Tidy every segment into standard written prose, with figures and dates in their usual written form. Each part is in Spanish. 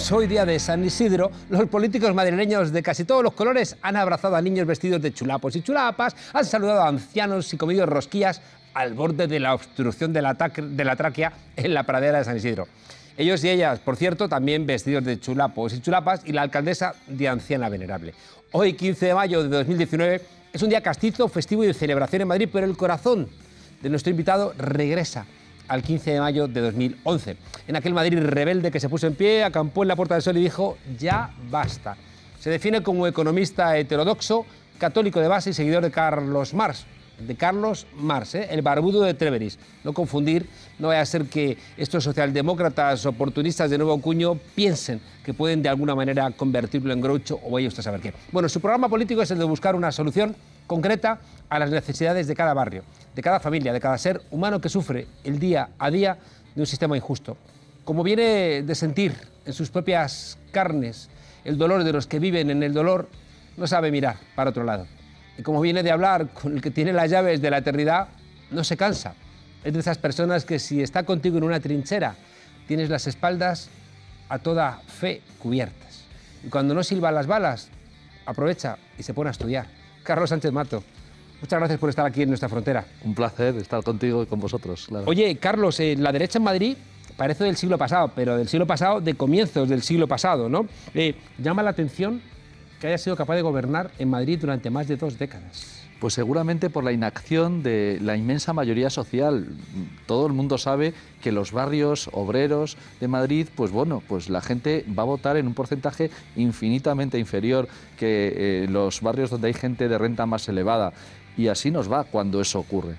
Pues hoy, día de San Isidro, los políticos madrileños de casi todos los colores han abrazado a niños vestidos de chulapos y chulapas, han saludado a ancianos y comido rosquillas al borde de la obstrucción de la tráquea en la pradera de San Isidro. Ellos y ellas, por cierto, también vestidos de chulapos y chulapas, y la alcaldesa de anciana venerable. Hoy, 15 de mayo de 2019, es un día castizo, festivo y de celebración en Madrid, pero el corazón de nuestro invitado regresa al 15 de mayo de 2011. En aquel Madrid rebelde que se puso en pie, acampó en la Puerta del Sol y dijo: ya basta. Se define como economista heterodoxo, católico de base y seguidor de Carlos Marx. El barbudo de Treveris. No confundir, no vaya a ser que estos socialdemócratas oportunistas de nuevo cuño piensen que pueden de alguna manera convertirlo en Groucho o vaya usted a saber qué. Bueno, su programa político es el de buscar una solución concreta a las necesidades de cada barrio, de cada familia, de cada ser humano que sufre el día a día de un sistema injusto. Como viene de sentir en sus propias carnes el dolor de los que viven en el dolor, no sabe mirar para otro lado. Y como viene de hablar con el que tiene las llaves de la eternidad, no se cansa. Es de esas personas que si está contigo en una trinchera, tienes las espaldas a toda fe cubiertas. Y cuando no silban las balas, aprovecha y se pone a estudiar. Carlos Sánchez Mato, muchas gracias por estar aquí en nuestra frontera. Un placer estar contigo y con vosotros. Claro. Oye, Carlos, la derecha en Madrid parece del siglo pasado, pero del siglo pasado, de comienzos del siglo pasado, ¿no? Llama la atención que haya sido capaz de gobernar en Madrid durante más de 2 décadas. Pues seguramente por la inacción de la inmensa mayoría social. Todo el mundo sabe que los barrios obreros de Madrid, pues bueno, pues la gente va a votar en un porcentaje infinitamente inferior que los barrios donde hay gente de renta más elevada. Y así nos va cuando eso ocurre.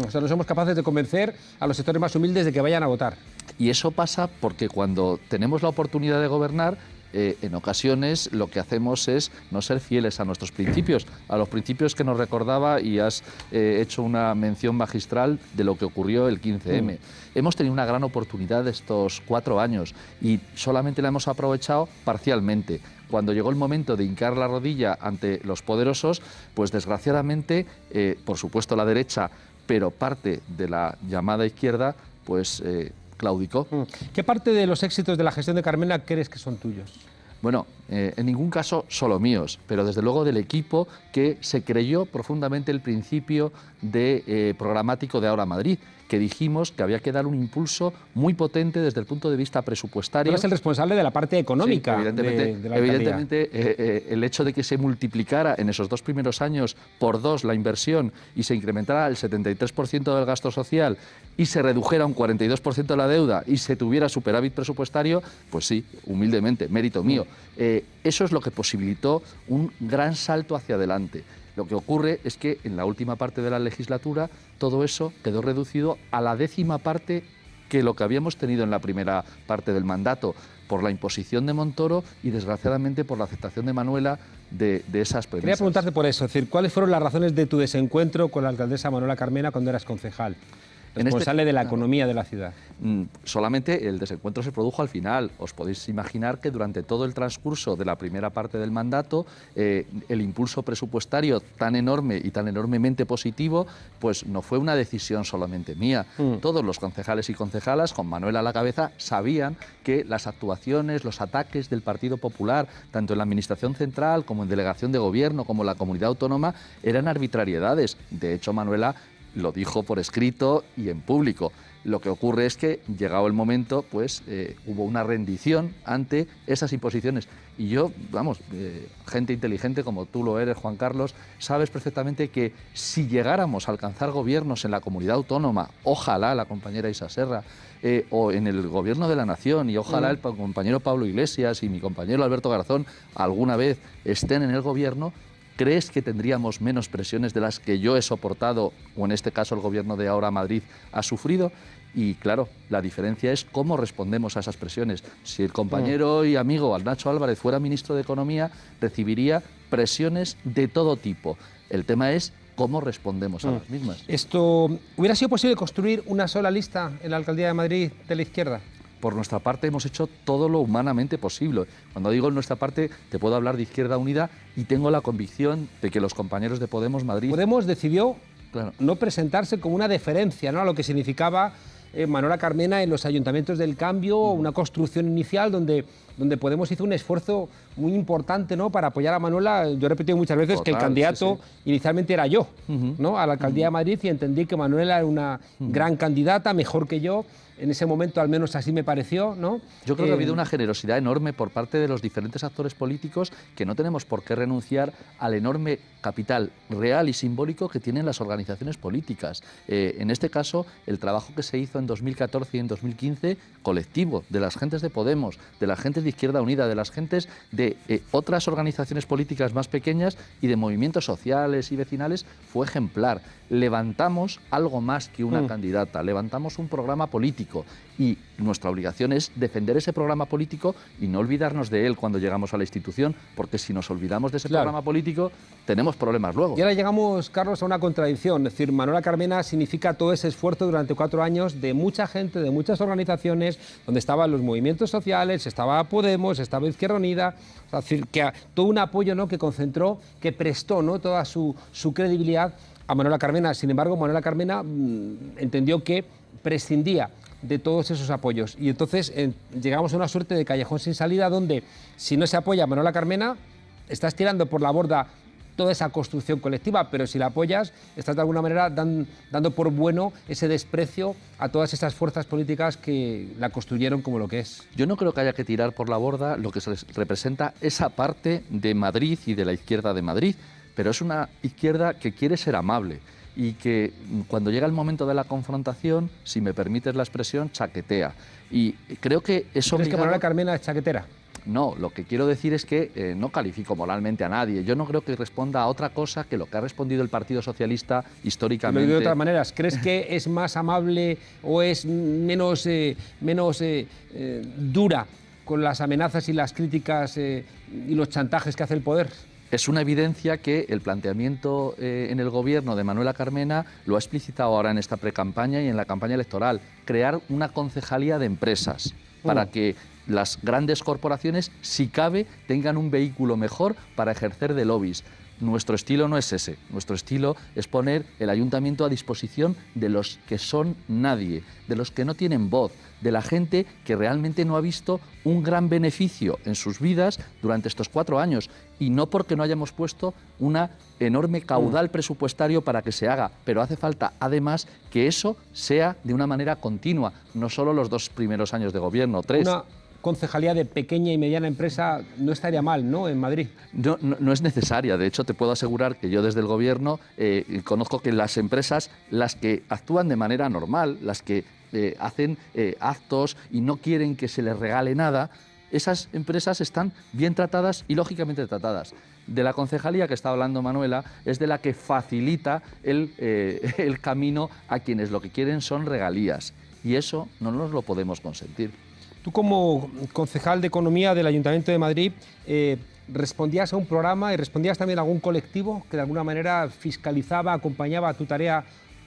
O sea, no somos capaces de convencer a los sectores más humildes de que vayan a votar. Y eso pasa porque cuando tenemos la oportunidad de gobernar, en ocasiones lo que hacemos es no ser fieles a nuestros principios, a los principios que nos recordaba y has hecho una mención magistral de lo que ocurrió el 15M. Hemos tenido una gran oportunidad estos 4 años y solamente la hemos aprovechado parcialmente. Cuando llegó el momento de hincar la rodilla ante los poderosos, pues desgraciadamente, por supuesto la derecha, pero parte de la llamada izquierda, pues claudicó. ¿Qué parte de los éxitos de la gestión de Carmena crees que son tuyos? Bueno, en ningún caso solo míos, pero desde luego del equipo que se creyó profundamente el principio de programático de Ahora Madrid, que dijimos que había que dar un impulso muy potente desde el punto de vista presupuestario. Tú eres el responsable de la parte económica. Sí, evidentemente, de la alcaldía. Evidentemente el hecho de que se multiplicara en esos 2 primeros años por 2 la inversión y se incrementara el 73% del gasto social y se redujera un 42% la deuda y se tuviera superávit presupuestario, pues sí, humildemente, mérito mío. Eso es lo que posibilitó un gran salto hacia adelante. Lo que ocurre es que en la última parte de la legislatura todo eso quedó reducido a la 10ª parte que lo que habíamos tenido en la primera parte del mandato, por la imposición de Montoro y desgraciadamente por la aceptación de Manuela de esas premisas. Quería preguntarte por eso, es decir, ¿cuáles fueron las razones de tu desencuentro con la alcaldesa Manuela Carmena cuando eras concejal? Responsable de la economía de la ciudad. Solamente el desencuentro se produjo al final. Os podéis imaginar que durante todo el transcurso de la primera parte del mandato, el impulso presupuestario tan enorme y tan enormemente positivo, pues no fue una decisión solamente mía. Todos los concejales y concejalas, con Manuela a la cabeza, sabían que las actuaciones, los ataques del Partido Popular, tanto en la Administración Central como en Delegación de Gobierno, como en la Comunidad Autónoma, eran arbitrariedades. De hecho, Manuela lo dijo por escrito y en público. Lo que ocurre es que, llegado el momento, pues hubo una rendición ante esas imposiciones. Y yo, vamos, gente inteligente como tú lo eres, Juan Carlos, sabes perfectamente que si llegáramos a alcanzar gobiernos en la Comunidad Autónoma, ojalá la compañera Isa Serra, o en el Gobierno de la Nación, y ojalá el compañero Pablo Iglesias y mi compañero Alberto Garzón alguna vez estén en el Gobierno, ¿crees que tendríamos menos presiones de las que yo he soportado, o en este caso el Gobierno de Ahora Madrid ha sufrido? Y claro, la diferencia es cómo respondemos a esas presiones. Si el compañero y amigo Nacho Álvarez fuera ministro de Economía, recibiría presiones de todo tipo. El tema es cómo respondemos a las mismas. ¿Hubiera sido posible construir una sola lista en la Alcaldía de Madrid de la izquierda? Por nuestra parte hemos hecho todo lo humanamente posible. Cuando digo nuestra parte, te puedo hablar de Izquierda Unida y tengo la convicción de que los compañeros de Podemos Madrid... Podemos decidió no presentarse como una deferencia, ¿no?, a lo que significaba Manuela Carmena en los ayuntamientos del cambio, una construcción inicial donde donde Podemos hizo un esfuerzo muy importante, ¿no?, para apoyar a Manuela. Yo he repetido muchas veces que el candidato inicialmente era yo, ¿no?, a la alcaldía de Madrid, y entendí que Manuela era una gran candidata, mejor que yo. En ese momento, al menos así me pareció, ¿no? Yo creo que ha habido una generosidad enorme por parte de los diferentes actores políticos, que no tenemos por qué renunciar al enorme capital real y simbólico que tienen las organizaciones políticas. En este caso, el trabajo que se hizo en 2014 y en 2015, colectivo, de las gentes de Podemos, de las gentes de Izquierda Unida, de las gentes de otras organizaciones políticas más pequeñas y de movimientos sociales y vecinales, fue ejemplar. Levantamos algo más que una candidata, levantamos un programa político, y nuestra obligación es defender ese programa político y no olvidarnos de él cuando llegamos a la institución, porque si nos olvidamos de ese programa político, tenemos problemas luego. Y ahora llegamos, Carlos, a una contradicción. Es decir, Manuela Carmena significa todo ese esfuerzo durante 4 años de mucha gente, de muchas organizaciones, donde estaban los movimientos sociales, estaba Podemos, estaba Izquierda Unida, es decir, que todo un apoyo, ¿no?, que concentró, que prestó, ¿no?, toda su credibilidad a Manuela Carmena. Sin embargo, Manuela Carmena entendió que prescindía de todos esos apoyos, y entonces llegamos a una suerte de callejón sin salida, donde si no se apoya a Manuela Carmena, estás tirando por la borda toda esa construcción colectiva, pero si la apoyas, estás de alguna manera dando por bueno ese desprecio a todas esas fuerzas políticas que la construyeron como lo que es. Yo no creo que haya que tirar por la borda lo que se representa esa parte de Madrid y de la izquierda de Madrid, pero es una izquierda que quiere ser amable y que cuando llega el momento de la confrontación, si me permites la expresión, chaquetea. Y creo que eso... ¿Crees que Manuela Carmena es chaquetera? No, lo que quiero decir es que no califico moralmente a nadie. Yo no creo que responda a otra cosa que lo que ha respondido el Partido Socialista históricamente. Lo digo de otras maneras, ¿crees que es más amable o es menos dura con las amenazas y las críticas y los chantajes que hace el poder? Es una evidencia que el planteamiento en el gobierno de Manuela Carmena lo ha explicitado ahora en esta precampaña y en la campaña electoral: crear una concejalía de empresas para que las grandes corporaciones, si cabe, tengan un vehículo mejor para ejercer de lobbies. Nuestro estilo no es ese. Nuestro estilo es poner el ayuntamiento a disposición de los que son nadie, de los que no tienen voz, de la gente que realmente no ha visto un gran beneficio en sus vidas durante estos 4 años. Y no porque no hayamos puesto una enorme caudal presupuestario para que se haga, pero hace falta además que eso sea de una manera continua, no solo los 2 primeros años de gobierno, 3. Una concejalía de pequeña y mediana empresa no estaría mal, ¿no?, en Madrid. No es necesaria. De hecho, te puedo asegurar que yo desde el gobierno conozco que las empresas, las que actúan de manera normal, las que hacen actos y no quieren que se les regale nada, esas empresas están bien tratadas y lógicamente tratadas. De la concejalía que está hablando Manuela es de la que facilita el camino a quienes lo que quieren son regalías, y eso no nos lo podemos consentir. Tú, como concejal de Economía del Ayuntamiento de Madrid, respondías a un programa y respondías también a algún colectivo que de alguna manera fiscalizaba, acompañaba tu tarea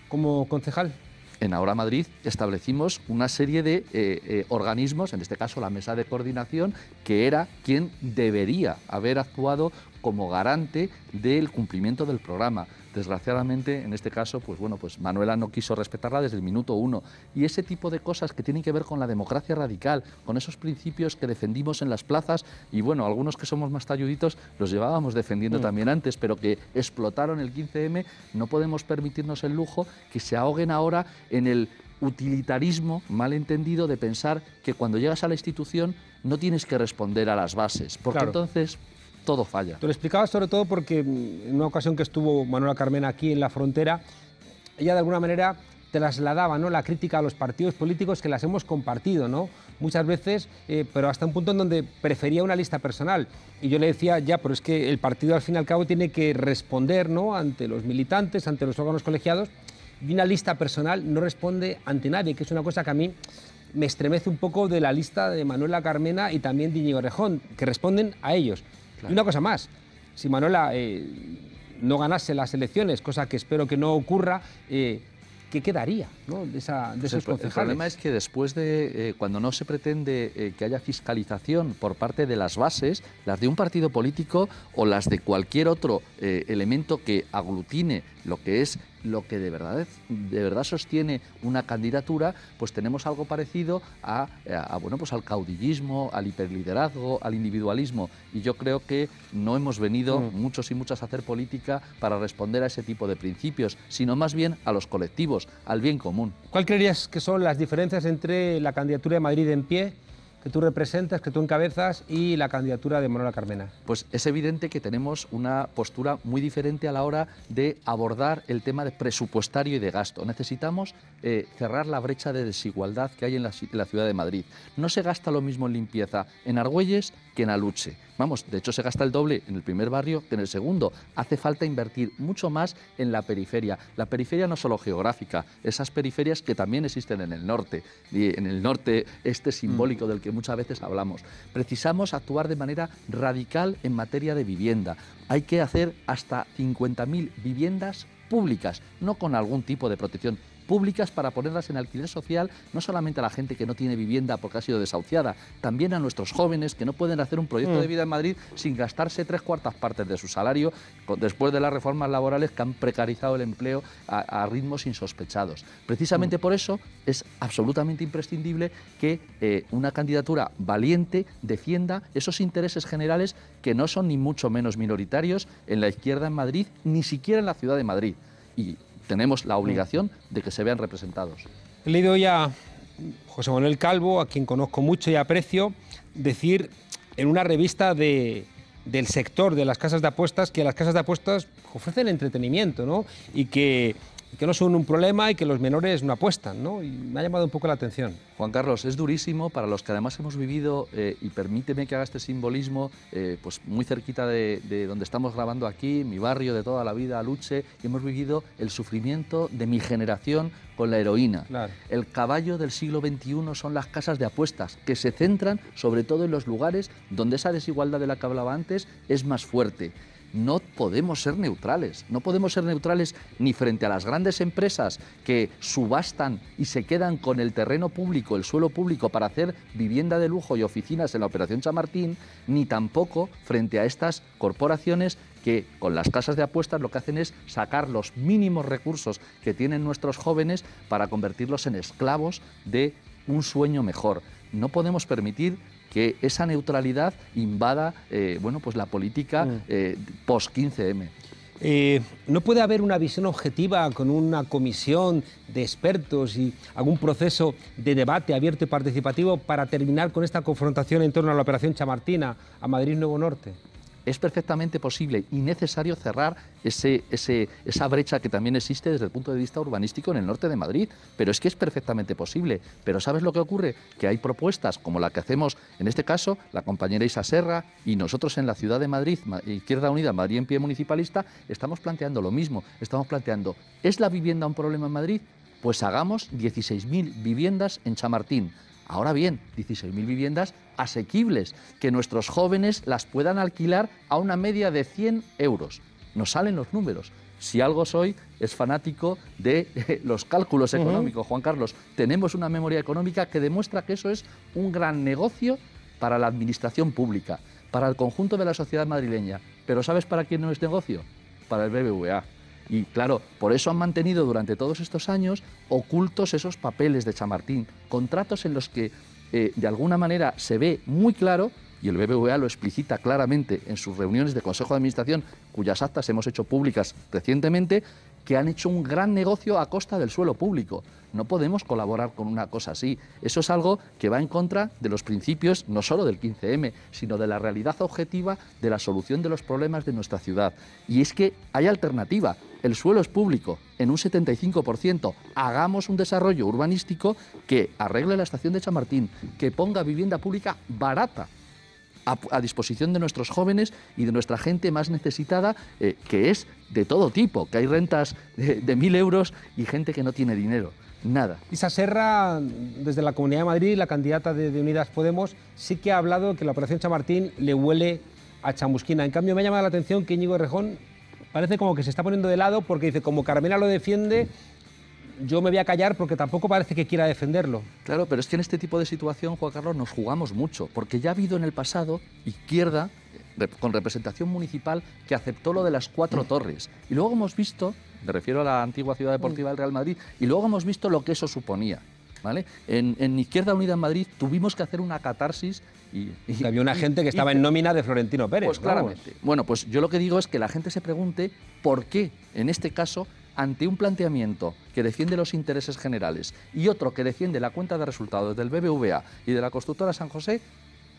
como concejal. En Ahora Madrid establecimos una serie de organismos, en este caso la Mesa de Coordinación, que era quien debería haber actuado como garante del cumplimiento del programa. Desgraciadamente, en este caso, pues Manuela no quiso respetarla desde el minuto 1. Y ese tipo de cosas que tienen que ver con la democracia radical, con esos principios que defendimos en las plazas, y bueno, algunos que somos más talluditos los llevábamos defendiendo también antes, pero que explotaron el 15M, no podemos permitirnos el lujo que se ahoguen ahora en el utilitarismo malentendido de pensar que cuando llegas a la institución no tienes que responder a las bases, porque entonces todo falla. Te lo explicaba sobre todo porque en una ocasión que estuvo Manuela Carmena aquí en la frontera, ella de alguna manera trasladaba, ¿no?, la crítica a los partidos políticos, que las hemos compartido, ¿no?, muchas veces, pero hasta un punto en donde prefería una lista personal. Y yo le decía, ya, pero es que el partido al fin y al cabo tiene que responder, ¿no?, ante los militantes, ante los órganos colegiados, y una lista personal no responde ante nadie, que es una cosa que a mí me estremece un poco de la lista de Manuela Carmena y también de Íñigo Errejón, que responden a ellos. Y una cosa más, si Manuela no ganase las elecciones, cosa que espero que no ocurra, ¿qué quedaría, ¿no?, de esos concejales? El problema es que después de, cuando no se pretende que haya fiscalización por parte de las bases, las de un partido político o las de cualquier otro elemento que aglutine lo que de verdad sostiene una candidatura, pues tenemos algo parecido bueno, pues al caudillismo, al hiperliderazgo, al individualismo. Y yo creo que no hemos venido muchos y muchas a hacer política para responder a ese tipo de principios, sino más bien a los colectivos, al bien común. ¿Cuál creerías que son las diferencias entre la candidatura de Madrid en pie, que tú representas, que tú encabezas, y la candidatura de Manuela Carmena? Pues es evidente que tenemos una postura muy diferente a la hora de abordar el tema de presupuestario y de gasto. Necesitamos cerrar la brecha de desigualdad que hay en la ciudad de Madrid. No se gasta lo mismo en limpieza en Argüelles que en Aluche. Vamos, de hecho se gasta el doble en el primer barrio que en el segundo. Hace falta invertir mucho más en la periferia. La periferia no solo geográfica, esas periferias que también existen en el norte, y en el norte este simbólico del que muchas veces hablamos. Precisamos actuar de manera radical en materia de vivienda. Hay que hacer hasta 50.000 viviendas públicas, no con algún tipo de protección, públicas, para ponerlas en alquiler social, no solamente a la gente que no tiene vivienda porque ha sido desahuciada, también a nuestros jóvenes que no pueden hacer un proyecto de vida en Madrid sin gastarse 3/4 partes de su salario después de las reformas laborales que han precarizado el empleo a ritmos insospechados. Precisamente por eso es absolutamente imprescindible que una candidatura valiente defienda esos intereses generales que no son ni mucho menos minoritarios en la izquierda en Madrid, ni siquiera en la ciudad de Madrid. Y tenemos la obligación de que se vean representados. He leído ya a José Manuel Calvo, a quien conozco mucho y aprecio, decir en una revista del sector de las casas de apuestas que las casas de apuestas ofrecen entretenimiento, ¿no? Y que no son un problema y que los menores no apuestan, ¿no? Y me ha llamado un poco la atención. Juan Carlos, es durísimo para los que además hemos vivido, y permíteme que haga este simbolismo, pues muy cerquita de donde estamos grabando aquí, mi barrio de toda la vida, Aluche, y hemos vivido el sufrimiento de mi generación con la heroína. Claro. El caballo del siglo XXI son las casas de apuestas, que se centran sobre todo en los lugares donde esa desigualdad de la que hablaba antes es más fuerte. No podemos ser neutrales, no podemos ser neutrales ni frente a las grandes empresas que subastan y se quedan con el terreno público, el suelo público para hacer vivienda de lujo y oficinas en la Operación Chamartín, ni tampoco frente a estas corporaciones que con las casas de apuestas lo que hacen es sacar los mínimos recursos que tienen nuestros jóvenes para convertirlos en esclavos de un sueño mejor. No podemos permitir que esa neutralidad invada bueno, pues la política post-15M. ¿No puede haber una visión objetiva con una comisión de expertos y algún proceso de debate abierto y participativo para terminar con esta confrontación en torno a la Operación Chamartín, a Madrid Nuevo Norte? Es perfectamente posible y necesario cerrar esa brecha que también existe desde el punto de vista urbanístico en el norte de Madrid, pero es que es perfectamente posible. Pero ¿sabes lo que ocurre? Que hay propuestas como la que hacemos, en este caso, la compañera Isa Serra y nosotros en la ciudad de Madrid, Izquierda Unida, Madrid en Pie Municipalista, estamos planteando lo mismo. Estamos planteando, ¿es la vivienda un problema en Madrid? Pues hagamos 16.000 viviendas en Chamartín. Ahora bien, 16.000 viviendas asequibles, que nuestros jóvenes las puedan alquilar a una media de 100 euros. Nos salen los números. Si algo soy, es fanático de los cálculos económicos, Juan Carlos. Tenemos una memoria económica que demuestra que eso es un gran negocio para la administración pública, para el conjunto de la sociedad madrileña. Pero ¿sabes para quién no es negocio? Para el BBVA. Y claro, por eso han mantenido durante todos estos años ocultos esos papeles de Chamartín, contratos en los que de alguna manera se ve muy claro, y el BBVA lo explicita claramente en sus reuniones de Consejo de Administración, cuyas actas hemos hecho públicas recientemente, que han hecho un gran negocio a costa del suelo público. No podemos colaborar con una cosa así. Eso es algo que va en contra de los principios no solo del 15M, sino de la realidad objetiva de la solución de los problemas de nuestra ciudad. Y es que hay alternativa. El suelo es público en un 75%. Hagamos un desarrollo urbanístico que arregle la estación de Chamartín, que ponga vivienda pública barata a disposición de nuestros jóvenes y de nuestra gente más necesitada, que es de todo tipo, que hay rentas de 1.000 euros y gente que no tiene dinero. Nada. Isa Serra, desde la Comunidad de Madrid, la candidata de Unidas Podemos, sí que ha hablado que la Operación Chamartín le huele a chamusquina. En cambio, me ha llamado la atención que Íñigo Errejón parece como que se está poniendo de lado porque dice, como Carmena lo defiende, yo me voy a callar porque tampoco parece que quiera defenderlo. Claro, pero es que en este tipo de situación, Juan Carlos, nos jugamos mucho, porque ya ha habido en el pasado izquierda con representación municipal que aceptó lo de las 4 torres. Y luego hemos visto, me refiero a la antigua Ciudad Deportiva del Real Madrid, y luego hemos visto lo que eso suponía. ¿Vale? En Izquierda Unida en Madrid tuvimos que hacer una catarsis y había una gente que estaba en nómina de Florentino Pérez. Pues claramente. Bueno, pues yo lo que digo es que la gente se pregunte por qué, en este caso, ante un planteamiento que defiende los intereses generales y otro que defiende la cuenta de resultados del BBVA y de la constructora San José,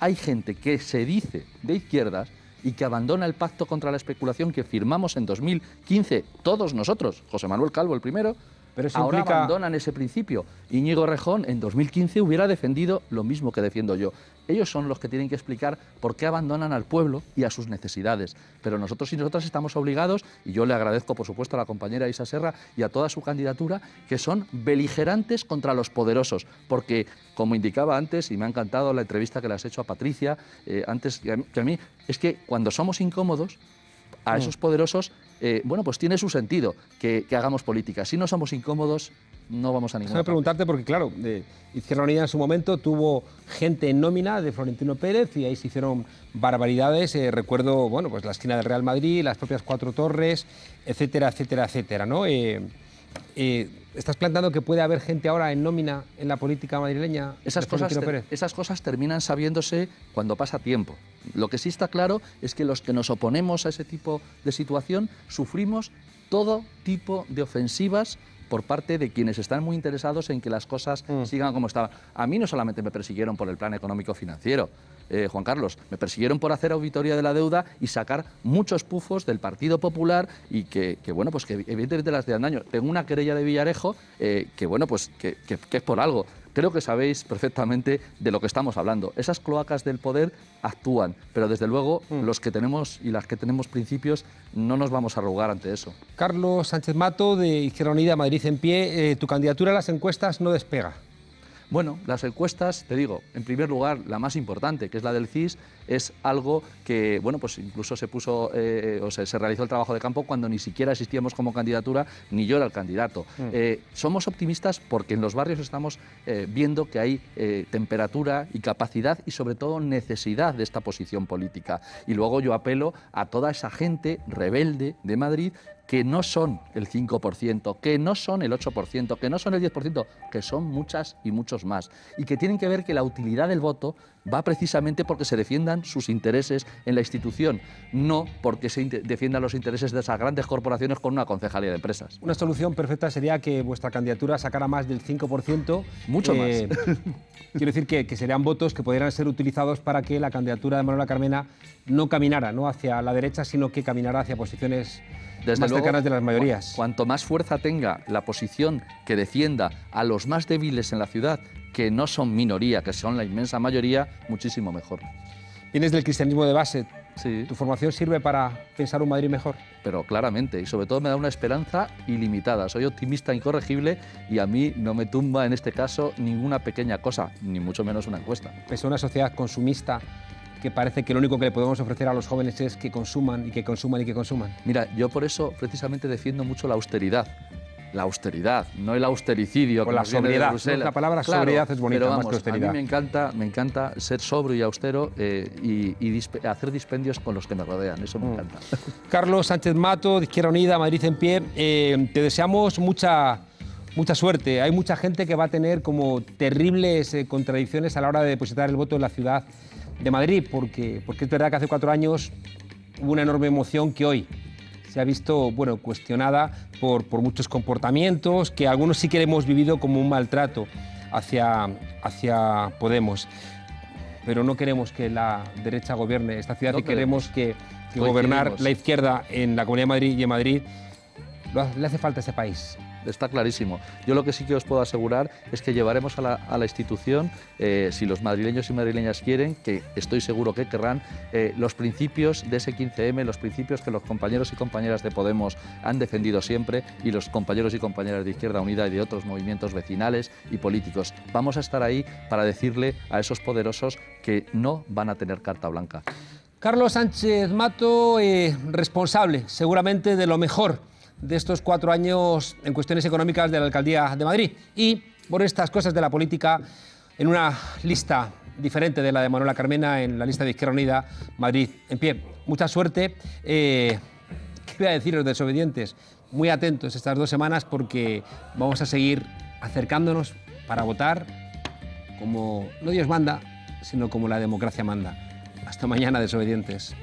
hay gente que se dice de izquierdas y que abandona el pacto contra la especulación que firmamos en 2015, todos nosotros, José Manuel Calvo el primero. Pero ahora abandonan ese principio. Íñigo Errejón en 2015 hubiera defendido lo mismo que defiendo yo. Ellos son los que tienen que explicar por qué abandonan al pueblo y a sus necesidades. Pero nosotros y nosotras estamos obligados, y yo le agradezco por supuesto a la compañera Isa Serra y a toda su candidatura, que son beligerantes contra los poderosos. Porque, como indicaba antes, y me ha encantado la entrevista que le has hecho a Patricia, antes que a mí, es que cuando somos incómodos, a esos poderosos, bueno, pues tiene su sentido que hagamos política. Si no somos incómodos, no vamos a ninguna parte. Preguntarte porque, claro, Izquierda Unida en su momento tuvo gente en nómina de Florentino Pérez y ahí se hicieron barbaridades. Recuerdo, bueno, pues la esquina del Real Madrid, las propias 4 torres, etcétera, etcétera, etcétera, ¿no? ¿Estás planteando que puede haber gente ahora en nómina en la política madrileña? Esas cosas terminan sabiéndose cuando pasa tiempo. Lo que sí está claro es que los que nos oponemos a ese tipo de situación sufrimos todo tipo de ofensivas por parte de quienes están muy interesados en que las cosas sigan como estaban. A mí no solamente me persiguieron por el plan económico financiero, Juan Carlos, me persiguieron por hacer auditoría de la deuda y sacar muchos pufos del Partido Popular y que bueno, pues que evidentemente las de andaño. Tengo una querella de Villarejo que bueno, pues que es por algo. Creo que sabéis perfectamente de lo que estamos hablando. Esas cloacas del poder actúan, pero desde luego los que tenemos y las que tenemos principios no nos vamos a arrugar ante eso. Carlos Sánchez Mato, de Izquierda Unida, Madrid en pie. Tu candidatura a las encuestas no despega. Bueno, las encuestas, te digo, en primer lugar, la más importante, que es la del CIS, es algo que, bueno, pues incluso se puso, se realizó el trabajo de campo cuando ni siquiera existíamos como candidatura, ni yo era el candidato. Somos optimistas porque en los barrios estamos viendo que hay temperatura y capacidad y sobre todo necesidad de esta posición política. Y luego yo apelo a toda esa gente rebelde de Madrid que no son el 5%, que no son el 8%, que no son el 10%, que son muchas y muchos más. Y que tienen que ver que la utilidad del voto va precisamente porque se defiendan sus intereses en la institución, no porque se defiendan los intereses de esas grandes corporaciones con una concejalía de empresas. Una solución perfecta sería que vuestra candidatura sacara más del 5%. Mucho más. Quiero decir que serían votos que podrían ser utilizados para que la candidatura de Manuela Carmena no caminara hacia la derecha, sino que caminara hacia posiciones más cercanas de las mayorías. Cuanto más fuerza tenga la posición que defienda a los más débiles en la ciudad, que no son minoría, que son la inmensa mayoría, muchísimo mejor. Vienes del cristianismo de base. Sí. ¿Tu formación sirve para pensar un Madrid mejor? Pero claramente, y sobre todo me da una esperanza ilimitada. Soy optimista incorregible y a mí no me tumba en este caso ninguna pequeña cosa, ni mucho menos una encuesta. Pese a una sociedad consumista que parece que lo único que le podemos ofrecer a los jóvenes es que consuman y que consuman y que consuman. Mira, yo por eso precisamente defiendo mucho la austeridad. La austeridad, no el austericidio. O la sobriedad. La palabra sobriedad es bonita, pero vamos, más que austeridad. A mí me encanta ser sobrio y austero y hacer dispendios con los que me rodean. Eso me encanta. Carlos Sánchez Mato, de Izquierda Unida, Madrid en pie. Te deseamos mucha suerte. Hay mucha gente que va a tener como terribles contradicciones a la hora de depositar el voto en la ciudad de Madrid, porque es verdad que hace 4 años hubo una enorme emoción que hoy se ha visto cuestionada por muchos comportamientos que algunos sí que hemos vivido como un maltrato hacia Podemos. Pero no queremos que la derecha gobierne esta ciudad, y queremos que gobernar la izquierda en la Comunidad de Madrid y en Madrid le hace falta a ese país. Está clarísimo. Yo lo que sí que os puedo asegurar es que llevaremos a la institución, si los madrileños y madrileñas quieren, que estoy seguro que querrán, los principios de ese 15M, los principios que los compañeros y compañeras de Podemos han defendido siempre y los compañeros y compañeras de Izquierda Unida y de otros movimientos vecinales y políticos. Vamos a estar ahí para decirle a esos poderosos que no van a tener carta blanca. Carlos Sánchez Mato, responsable seguramente de lo mejor de estos 4 años en cuestiones económicas de la Alcaldía de Madrid. Y por estas cosas de la política, en una lista diferente de la de Manuela Carmena en la lista de Izquierda Unida, Madrid en pie. Mucha suerte. ¿Qué voy a decir los desobedientes? Muy atentos estas 2 semanas porque vamos a seguir acercándonos para votar como no Dios manda, sino como la democracia manda. Hasta mañana, desobedientes.